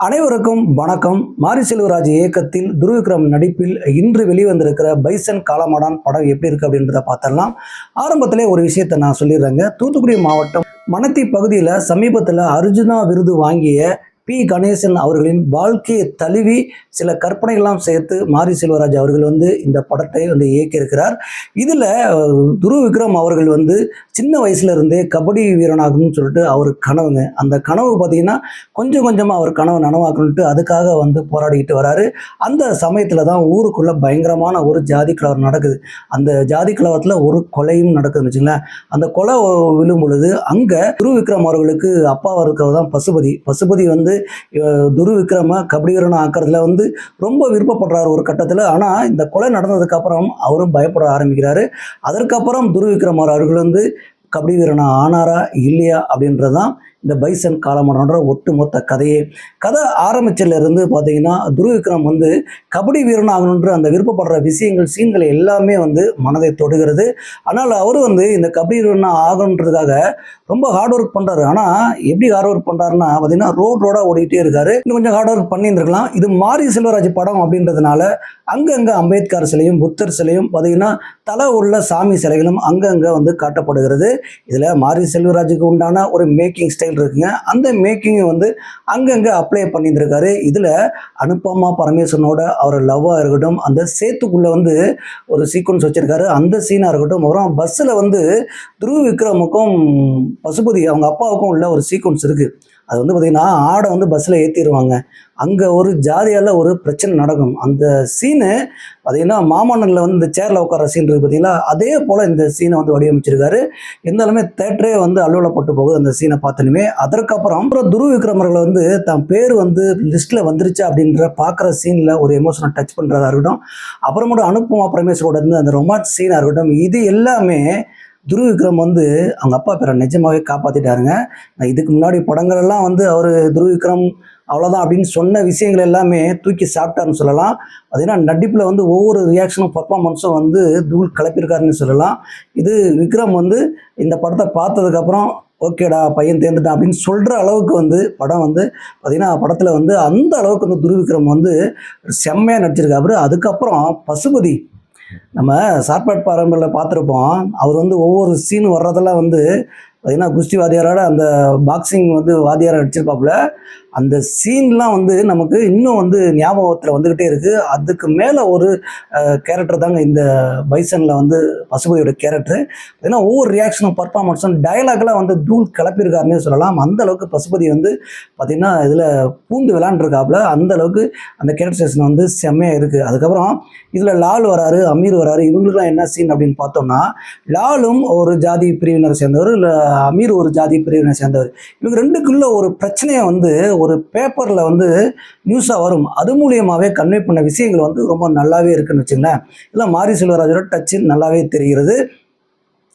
அனைவருக்கும் வணக்கம். மாரி செல்வராஜ் இயக்கத்தில் துருவிக்ரம் நடிப்பில் இன்று வெளிவந்திருக்கிற பைசன் காலமாடான் படம் எப்படி இருக்கு அப்படின்றத பார்த்தரலாம். ஆரம்பத்திலே ஒரு விஷயத்தை நான் சொல்லிடுறேங்க. தூத்துக்குடி மாவட்டம் மணத்தி பகுதியில் சமீபத்தில் அர்ஜுனா விருது வாங்கிய பி கணேசன் அவர்களின் வாழ்க்கையை தழுவி சில கற்பனைகள்லாம் சேர்த்து மாரி செல்வராஜ் அவர்கள் இந்த படத்தை இயக்கியிருக்கிறார். இதில் துருவிக்ரம் அவர்கள் சின்ன வயசுல இருந்தே கபடி வீரனாகணும்னு சொல்லிட்டு அவர் கனவுங்க. அந்த கனவு பார்த்தீங்கன்னா கொஞ்சம் கொஞ்சமாக அவர் கனவு நனவாக்கணுன்ட்டு அதுக்காக போராடிக்கிட்டு வராரு. அந்த சமயத்தில் தான் ஊருக்குள்ளே பயங்கரமான ஒரு ஜாதி கலவரம் நடக்குது. அந்த ஜாதி கலவரத்தில் ஒரு கொலையும் நடக்குதுன்னு வச்சுங்களேன். அந்த கொலை விழும் பொழுது அங்கே துருவிக்ரம் அவர்களுக்கு அப்பாவாக இருக்கிறது தான் பசுபதி துருவிக்ரம கபடி வீரனை ஆக்கிறதுல ரொம்ப விருப்பப்படுறாரு ஒரு கட்டத்தில். ஆனால் இந்த கொலை நடந்ததுக்கு அப்புறம் அவரும் பயப்பட ஆரம்பிக்கிறாரு. அதற்கப்புறம் துருவிக்ரம் அவர்கள் கபடி வீரனா ஆனாரா இல்லையா அப்படின்றதான் இந்த பைசன் காலமாடான்ற ஒட்டுமொத்த கதை ஆரம்பிச்சிலிருந்து பார்த்தீங்கன்னா துருவிக்ரம் கபடி வீரன் ஆகணுன்ற அந்த விருப்பப்படுற விஷயங்கள் சீன்கள் எல்லாமே மனதை தொடுகிறது. ஆனால் அவரு இந்த கபடி வீரன் ஆகணுன்றதுக்காக ரொம்ப ஹார்ட் ஒர்க் பண்ணுறாரு. ஆனால் எப்படி ஹார்ட் ஒர்க் பண்ணுறாருன்னா பார்த்தீங்கன்னா ரோடாக ஓடிக்கிட்டே இருக்காரு. இன்னும் கொஞ்சம் ஹார்ட் ஒர்க் பண்ணியிருந்துருக்கலாம். இது மாரி செல்வராஜ் படம் அப்படின்றதுனால அங்கங்கே அம்பேத்கர் சிலையும் புத்தர் சிலையும் பார்த்தீங்கன்னா தலை உள்ள சாமி சிலைகளும் அங்கங்கே காட்டப்படுகிறது. இதில் மாரி செல்வராஜுக்கு உண்டான ஒரு மேக்கிங் ஸ்டைல் இருக்குங்க. அந்த மேக்கிங் அங்கங்கே அப்ளை பண்ணியிருந்திருக்காரு. இதில் அனுபமா பரமேஸ்வரனோட அவர் லவ்வாக இருக்கட்டும், அந்த சேத்துக்குள்ளே ஒரு சீக்வன்ஸ் வச்சிருக்காரு. அந்த சீனாக இருக்கட்டும், அப்புறம் பஸ்ஸில் துருவிக்ரமுக்கும் பசுபதி அவங்க அப்பாவுக்கும் உள்ள ஒரு சீக்வன்ஸ் இருக்குது. அது பார்த்தீங்கன்னா ஆடை பஸ்ஸில் ஏற்றிடுவாங்க. அங்கே ஒரு ஜாதியால் ஒரு பிரச்சனை நடக்கும். அந்த சீனு பார்த்தீங்கன்னா மாமன்னனில் இந்த சேரில் உட்கார சீன் இருக்குது பார்த்தீங்களா, அதே போல் இந்த சீனை வடிவமைச்சிருக்காரு. இருந்தாலுமே தேட்டரே அலுவலப்பட்டு போகுது அந்த சீனை பார்த்தனுமே. அதற்கப்புறம் துருவிக்ரமர்களை தன் பேர் லிஸ்ட்டில் வந்துருச்சு அப்படின்ற பார்க்குற சீனில் ஒரு எமோஷனல் டச் பண்ணுறதா இருக்கட்டும், அப்புறமேட்டு அனுபமா பரமேஸ்வரோட அந்த ரொமான்ஸ் சீனாக இருக்கட்டும், இது எல்லாமே துருவிக்ரம் அவங்க அப்பா பேரை நிஜமாகவே காப்பாற்றிட்டாருங்க. இதுக்கு முன்னாடி படங்கள்லாம் அவர் துருவிக்ரம் அவ்வளோதான் அப்படின்னு சொன்ன விஷயங்கள் எல்லாமே தூக்கி சாப்பிட்டாருன்னு சொல்லலாம். பார்த்தீங்கன்னா நடிப்பில் ஒவ்வொரு ரியாக்ஷனும் பர்ஃபார்மன்ஸும் தூள் கலப்பியிருக்காருன்னு சொல்லலாம். இது விக்ரம் இந்த படத்தை பார்த்ததுக்கப்புறம் ஓகேடா பையன் தேர்ந்துட்டான் அப்படின்னு சொல்கிற அளவுக்கு படம் பார்த்திங்கன்னா படத்தில் அந்த அளவுக்கு துருவிக்ரம் செம்மையாக நடிச்சிருக்காரு. அதுக்கப்புறம் பசுபதி நம்ம சார்பாட் பாரம்பரியில் பார்த்துருப்போம். அவர் ஒவ்வொரு சீன் வர்றதெல்லாம் பார்த்திங்கன்னா குஸ்தி வாத்தியாரோட அந்த பாக்ஸிங் வாத்தியாரை நடிச்சிருப்பாப்புல. அந்த சீன்லாம் நமக்கு இன்னும் ஞாபகத்தில் வந்துக்கிட்டே இருக்குது. அதுக்கு மேலே ஒரு கேரக்டர் தாங்க இந்த பைசனில் பசுபதியோட கேரக்டர். ஏன்னா ஒவ்வொரு ரியாக்ஷனும் பர்ஃபார்மன்ஸும் டயலாக்லாம் தூள் கிளப்பியிருக்காருன்னே சொல்லலாம். அந்த அளவுக்கு பசுபதி பார்த்திங்கன்னா இதில் பூந்து விளாண்டுருக்காப்புல. அந்த அளவுக்கு அந்த கேரக்டரைசேஷன் செம்மையாக இருக்குது. அதுக்கப்புறம் இதில் லால் வராரு, அமீர் வராரு. இவங்களுக்குலாம் என்ன சீன் அப்படின்னு பார்த்தோம்னா, லாலும் ஒரு ஜாதி பிரிவினரை சேர்ந்தவர், இல்லை அமீர் ஒரு ஜாதி பிரிவினரை சேர்ந்தவர். இவங்க ரெண்டுக்குள்ள ஒரு பிரச்சனையை ஒரு பேப்பரில் நியூஸாக வரும். அது மூலியமாகவே கன்வே பண்ண விஷயங்கள் ரொம்ப நல்லாவே இருக்குன்னு வச்சுங்களேன். இல்லை மாரி செல்வராஜோட டச்சு நல்லாவே தெரிகிறது.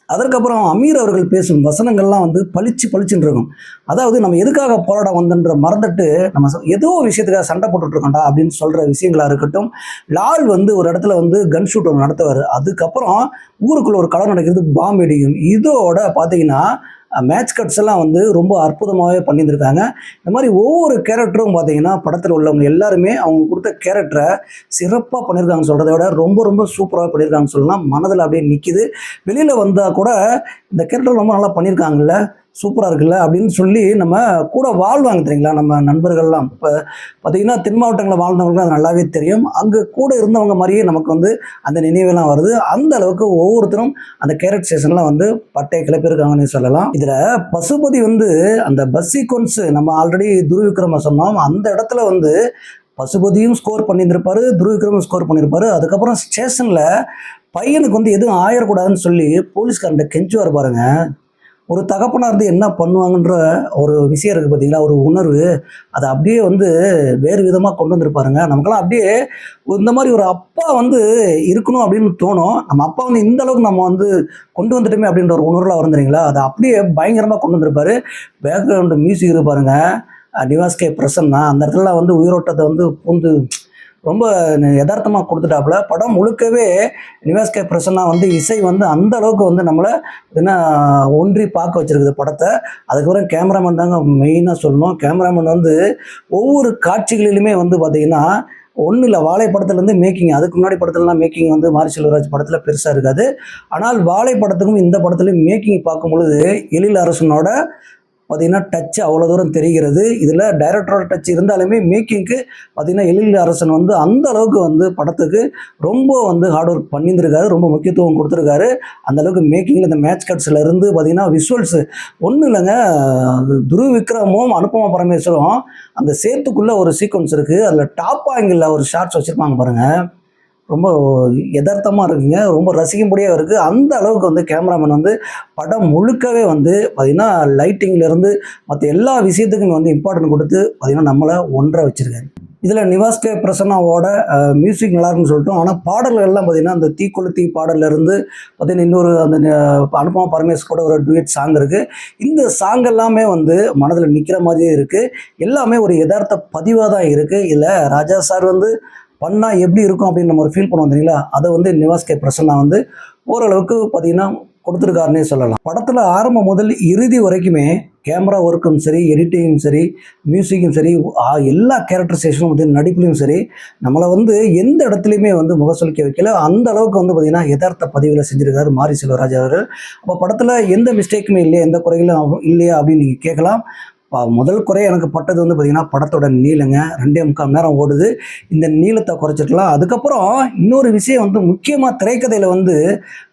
அதற்கப்புறம் அமீர் அவர்கள் பேசும் வசனங்கள்லாம் பளிச்சுன்னு இருக்கும். அதாவது நம்ம எதுக்காக போராட வந்தன்ற மறந்துட்டு நம்ம ஏதோ ஒரு விஷயத்துக்காக சண்டை போட்டுட்ருக்கோண்டா அப்படின்னு சொல்கிற விஷயங்களாக இருக்கட்டும். லால் ஒரு இடத்துல கன் ஷூட் ஒன்று நடத்துவார். அதுக்கப்புறம் ஊருக்குள்ளே ஒரு கலர் நடக்கிறது, பாம்பு வெடிக்கும். இதோட பார்த்தீங்கன்னா மேட்ச் கட்ஸ் எல்லாம் ரொம்ப அற்புதமாகவே பண்ணியிருந்திருக்காங்க. இந்த மாதிரி ஒவ்வொரு கேரக்டரும் பார்த்தீங்கன்னா படத்தில் உள்ளவங்க எல்லாருமே அவங்க கொடுத்த கேரக்டரை சிறப்பாக பண்ணியிருக்காங்கன்னு சொல்கிறத விட ரொம்ப சூப்பராக பண்ணியிருக்காங்கன்னு சொல்லலாம். மனதில் அப்படியே நிற்கிது. வெளியில் வந்தால் கூட இந்த கேரக்டர் ரொம்ப நல்லா பண்ணியிருக்காங்கல்ல, சூப்பராக இருக்குல்ல அப்படின்னு சொல்லி நம்ம கூட வாழ்வாங்க தெரியுங்களா. நம்ம நண்பர்கள்லாம் இப்போ பார்த்திங்கன்னா தென் மாவட்டங்களில் வாழ்ந்தவங்களுக்கு அது நல்லாவே தெரியும். அங்கே கூட இருந்தவங்க மாதிரியே நமக்கு அந்த நினைவெல்லாம் வருது. அந்த அளவுக்கு ஒவ்வொருத்தரும் அந்த கேரக்டரைசேஷன்லாம் பட்டை கிளப்பியிருக்காங்கன்னு சொல்லலாம். இதில் பசுபதி அந்த பஸ் சீக்வன்ஸ் நம்ம ஆல்ரெடி துருவிக்ரம சொன்னோம். அந்த இடத்துல பசுபதியும் ஸ்கோர் பண்ணியிருந்திருப்பாரு, துருவிக்ரமும் ஸ்கோர் பண்ணியிருப்பாரு. அதுக்கப்புறம் ஸ்டேஷனில் பையனுக்கு எதுவும் ஆயிடக்கூடாதுன்னு சொல்லி போலீஸ்காரன்ட்ட கெஞ்சுவார் பாருங்க. ஒரு தகப்பனாக என்ன பண்ணுவாங்கன்ற ஒரு விஷயம் இருக்குது பார்த்தீங்களா, ஒரு உணர்வு. அதை அப்படியே வேறு விதமாக கொண்டு வந்திருப்பாருங்க. நமக்கெல்லாம் அப்படியே இந்த மாதிரி ஒரு அப்பா இருக்கணும் அப்படின்னு தோணும். நம்ம அப்பா இந்த அளவுக்கு நம்ம கொண்டு வந்துட்டோமே அப்படின்ற ஒரு உணர்வுலாம் வந்துடுறீங்களா, அதை அப்படியே பயங்கரமாக கொண்டு வந்திருப்பாரு. பேக்ரவுண்டு மியூசிக் இருப்பாருங்க, நிவாஸ் கே பிரசன்னா. அந்த இடத்துல உயிரோட்டத்தை பூந்து ரொம்ப யதார்த்தமாக கொடுத்துட்டாப்புல. படம் முழுக்கவே நிவாஸ் கே பிரசன்னா வந்து இசை வந்து அந்த அளவுக்கு வந்து நம்மளை என்ன ஒன்றி பார்க்க வச்சிருக்குது படத்தை. அதுக்கப்புறம் கேமராமேன் தாங்க மெயினாக சொல்லணும். கேமராமேன் வந்து ஒவ்வொரு காட்சிகளிலுமே வந்து பார்த்திங்கன்னா ஒன்றும் இல்லை, வாழை படத்துலேருந்து மேக்கிங், அதுக்கு முன்னாடி படத்துலலாம் மேக்கிங் வந்து மாரி செல்வராஜ் படத்தில் பெருசாக இருக்காது. ஆனால் வாழை படத்துக்கும் இந்த படத்துலையும் மேக்கிங் பார்க்கும் பொழுது எழில் அரசனோட பார்த்திங்கன்னா டச் அவ்வளோ தூரம் தெரிகிறது. இதில் டைரக்டரோட டச் இருந்தாலுமே மேக்கிங்க்கு பார்த்திங்கன்னா எழில் அரசன் வந்து அந்த அளவுக்கு வந்து படத்துக்கு ரொம்ப வந்து ஹார்ட் ஒர்க் பண்ணியிருந்திருக்காரு, ரொம்ப முக்கியத்துவம் கொடுத்துருக்காரு. அந்தளவுக்கு மேக்கிங்கில் இந்த மேட்ச் கட்ஸில் இருந்து பார்த்திங்கன்னா விஷுவல்ஸு ஒன்றும் இல்லைங்க. துருவ் விக்ரமும் அனுபமா பரமேஸ்வரும் அந்த சேத்துக்குள்ளே ஒரு சீக்வன்ஸ் இருக்குது, அதில் டாப் ஆங்கிளில் ஒரு ஷார்ட்ஸ் வச்சுருப்பாங்க பாருங்கள், ரொம்ப யதார்த்தமாக இருக்குங்க, ரொம்ப ரசிக்கும்படியாக இருக்குது. அந்த அளவுக்கு வந்து கேமராமேன் வந்து படம் முழுக்கவே வந்து பார்த்திங்கன்னா லைட்டிங்லேருந்து மற்ற எல்லா விஷயத்துக்கும் வந்து இம்பார்ட்டன்ட் கொடுத்து பார்த்திங்கன்னா நம்மளை ஒன்றை வச்சுருக்காரு. இதில் நிவாஸ் கே பிரசன்னாவோட மியூசிக் நல்லாயிருக்குன்னு சொல்லிட்டோம். ஆனால் பாடல்கள்லாம் பார்த்திங்கன்னா அந்த தீக்குளுத்தி பாடல்லேருந்து பார்த்திங்கன்னா இன்னொரு அந்த அனுபமா பரமேஸ்வரோட ஒரு டுயட் சாங் இருக்குது. இந்த சாங் எல்லாமே வந்து மனதில் நிற்கிற மாதிரியே இருக்குது. எல்லாமே ஒரு யதார்த்த பதிவாக தான் இருக்குது. இதில் ராஜா சார் வந்து பண்ணால் எப்படி இருக்கும் அப்படின்னு நம்ம ஒரு ஃபீல் பண்ணுவோம் தெரியுங்களா, அதை வந்து நிவாஸ் கே பிரசன்னா வந்து ஓரளவுக்கு பார்த்திங்கன்னா கொடுத்துருக்காருன்னே சொல்லலாம். படத்தில் ஆரம்பம் முதல் இறுதி வரைக்குமே கேமரா ஒர்க்கும் சரி, எடிட்டிங்கும் சரி, மியூசிக்கும் சரி, எல்லா கேரக்டரைசேஷனும் வந்து நடிப்புலையும் சரி நம்மளை வந்து எந்த இடத்துலையுமே வந்து முகசொலிக்க வைக்கல. அந்த அளவுக்கு வந்து பார்த்திங்கன்னா யதார்த்த பதிவில் செஞ்சுருக்காரு மாரி செல்வராஜ் அவர்கள். அப்போ படத்தில் எந்த மிஸ்டேக்குமே இல்லையா, எந்த குறைகளும் இல்லையா அப்படின்னு நீங்கள் கேட்கலாம். முதல் குறை எனக்கு பட்டது வந்து பார்த்திங்கன்னா படத்தோட நீளங்க, 2.25 மணி நேரம் ஓடுது. இந்த நீளத்தை குறைச்சிருக்கலாம். அதுக்கப்புறம் இன்னொரு விஷயம் வந்து முக்கியமாக திரைக்கதையில் வந்து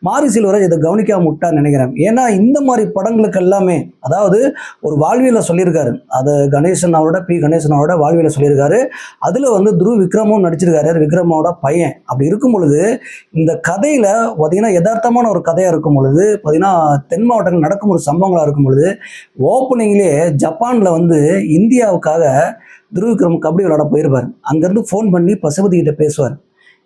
மாரி செல்வராஜ் இதை கவனிக்காம விட்டான்னு நினைக்கிறேன். ஏன்னா இந்த மாதிரி படங்களுக்கு எல்லாமே அதாவது ஒரு வாழ்வியலை சொல்லியிருக்காரு, அது பி கணேசன் அவரோட வாழ்வியலை சொல்லியிருக்காரு. அதில் வந்து துருவ் விக்ரமும் நடிச்சிருக்காரு, விக்ரமோட பையன். அப்படி இருக்கும் பொழுது இந்த கதையில் பார்த்திங்கன்னா யதார்த்தமான ஒரு கதையாக இருக்கும் பொழுது பார்த்திங்கன்னா தென் மாவட்டங்கள் நடக்கும் ஒரு சம்பவங்களாக இருக்கும் பொழுது ஓப்பனிங்லேயே ஜப்பானில் வந்து இந்தியாவுக்காக துருவ் விக்ரம் கபடி விளையாட போயிருப்பார். அங்கேருந்து ஃபோன் பண்ணி பசுபதி கிட்ட பேசுவார்.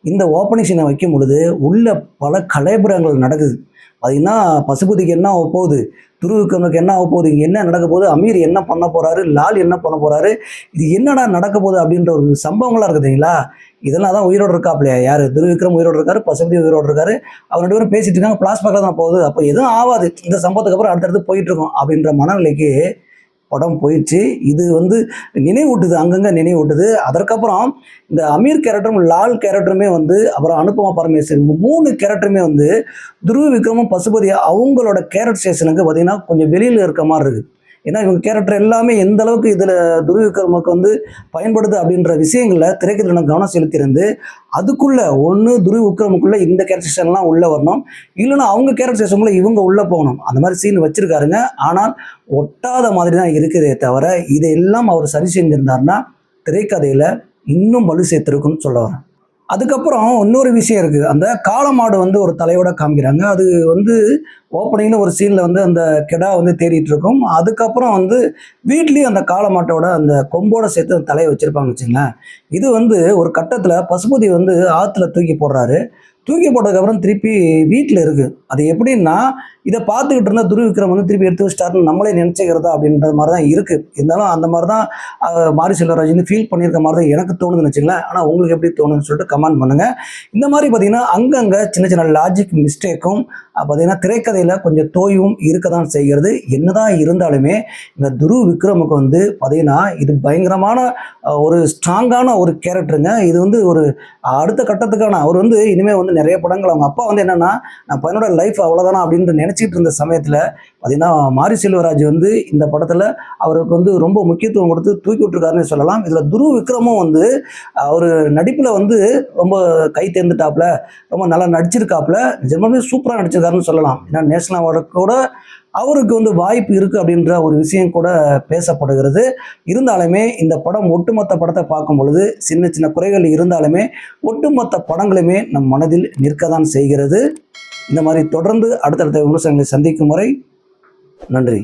இந்த ஓப்பனிங் சீனை வைக்கும் பொழுது உள்ள பல கலைபுரங்கள் நடக்குது. பார்த்திங்கன்னா பசுபதிக்கு என்ன ஆக போகுது, துருவ் விக்ரமுக்கு என்ன ஆக போகுது, இங்கே என்ன நடக்க போகுது, அமீர் என்ன பண்ண போகிறாரு, லால் என்ன பண்ண போகிறாரு, இது என்னடா நடக்க போகுது அப்படின்ற ஒரு சம்பவங்களாக இருக்குதுங்களா. இதெல்லாம் தான் உயிரோடு இருக்காப்லையா, யார் துருவ் விக்ரம் உயிரோடு இருக்காரு, பசுபதி உயிரோடு இருக்காரு, அவர் 2 பேரும் பேசிட்டு இருக்காங்க, பிளாஸ்பேக்கில் தான் போகுது. அப்போ எதுவும் ஆகாது, இந்த சம்பவத்துக்கு அப்புறம் அடுத்தடுத்து போயிட்டு இருக்கோம் அப்படின்ற மனநிலைக்கு படம் போயிடுச்சு. இது வந்து நினைவூட்டுது, அங்கங்கே நினைவூட்டுது. அதற்கப்புறம் இந்த அமீர் கேரக்டரும் லால் கேரக்டருமே வந்து அப்புறம் அனுபமா பரமேஸ்வரன் 3 கேரக்டருமே வந்து துருவ் விக்ரமும் பசுபதி அவங்களோட கேரக்டரைசேஷனுக்கு பார்த்திங்கன்னா கொஞ்சம் வெளியில் இருக்க மாதிரி இருக்குது. ஏன்னா இவங்க கேரக்டர் எல்லாமே எந்த அளவுக்கு இதில் துருவ் விக்ரமுக்கு வந்து பயன்படுது அப்படின்ற விஷயங்களில் திரைக்கதையில் நான் கவனம் செலுத்தியிருந்து அதுக்குள்ளே ஒன்று துருவ் விக்ரமுக்குள்ளே இந்த கேரக்டரைசேஷன்லாம் உள்ளே வரணும், இல்லைன்னா அவங்க கேரக்டரைசேஷனுக்குள்ளே இவங்க உள்ளே போகணும். அந்த மாதிரி சீன் வச்சுருக்காருங்க. ஆனால் ஒட்டாத மாதிரி தான் இருக்குதே தவிர இதையெல்லாம் அவர் சரி செஞ்சிருந்தாருன்னா திரைக்கதையில் இன்னும் வலு சேர்த்துருக்குன்னு சொல்ல வரேன். அதுக்கப்புறம் இன்னொரு விஷயம் இருக்குது. அந்த காளமாடு வந்து ஒரு தலையோட காமிக்கிறாங்க. அது வந்து ஓப்பனிங்கில் ஒரு சீனில் வந்து அந்த கெடா வந்து தேடிட்டு இருக்கும். அதுக்கப்புறம் வந்து வீட்லேயும் அந்த காளமாட்டோட அந்த கொம்போட சேர்த்து அந்த தலையை வச்சுருப்பாங்க வச்சுங்களேன். இது வந்து ஒரு கட்டத்தில் பசுபதி வந்து ஆற்றுல தூக்கி போடுறாரு. தூக்கி போட்டதுக்கப்புறம் திருப்பி வீட்டில் இருக்குது. அது எப்படின்னா இதை பார்த்துக்கிட்டு இருந்தால் துருவ் விக்ரம் வந்து திருப்பி எடுத்து வச்சிட்டாருன்னு நம்மளே நினச்சிக்கிறதா அப்படின்ற மாதிரி தான் இருக்குது. இருந்தாலும் அந்த மாதிரி தான் மாரி செல்வராஜ் வந்து ஃபீல் பண்ணியிருக்க மாதிரி தான் எனக்கு தோணுதுன்னு வச்சுங்களேன். ஆனால் உங்களுக்கு எப்படி தோணுன்னு சொல்லிட்டு கமெண்ட் பண்ணுங்கள். இந்த மாதிரி பார்த்திங்கன்னா அங்கங்கே சின்ன சின்ன லாஜிக் மிஸ்டேக்கும் பார்த்திங்கன்னா திரைக்கதையில் கொஞ்சம் தோய்வும் இருக்க தான் செய்கிறது. என்னதான் இருந்தாலுமே இந்த துருவ் விக்ரமுக்கு வந்து பார்த்திங்கன்னா இது பயங்கரமான ஒரு ஸ்ட்ராங்கான ஒரு கேரக்டருங்க. இது வந்து ஒரு அடுத்த கட்டத்துக்கான அவர் வந்து இனிமேல் வந்து நிறைய படங்கள் அவங்க அப்பா வந்து என்னென்னா நான் பையனோட லைஃப் அவ்வளோதானா அப்படின்னு நினச்சிட்டு இருந்த சமயத்தில் பார்த்திங்கன்னா மாரி செல்வராஜ் வந்து இந்த படத்தில் அவருக்கு வந்து ரொம்ப முக்கியத்துவம் கொடுத்து தூக்கி விட்டுருக்காருன்னு சொல்லலாம். இதில் துருவ் விக்ரமும் வந்து அவர் நடிப்பில் வந்து ரொம்ப கை தேர்ந்துட்டாப்புல, ரொம்ப நல்லா நடிச்சிருக்காப்புல, நிஜமாவே சூப்பராக நடிச்சிருக்காருன்னு சொல்லலாம். ஏன்னா நேஷனல் அவார்டு கூட அவருக்கு வந்து வாய்ப்பு இருக்குது அப்படின்ற ஒரு விஷயம் கூட பேசப்படுகிறது. இருந்தாலுமே இந்த படம் ஒட்டுமொத்த படத்தை பார்க்கும் பொழுது சின்ன சின்ன குறைகள் இருந்தாலுமே ஒட்டுமொத்த படங்களுமே நம் மனதில் நிற்க தான் செய்கிறது. இந்த மாதிரி தொடர்ந்து அடுத்தடுத்த விமர்சனங்களை சந்திக்கும் வரை நன்றி.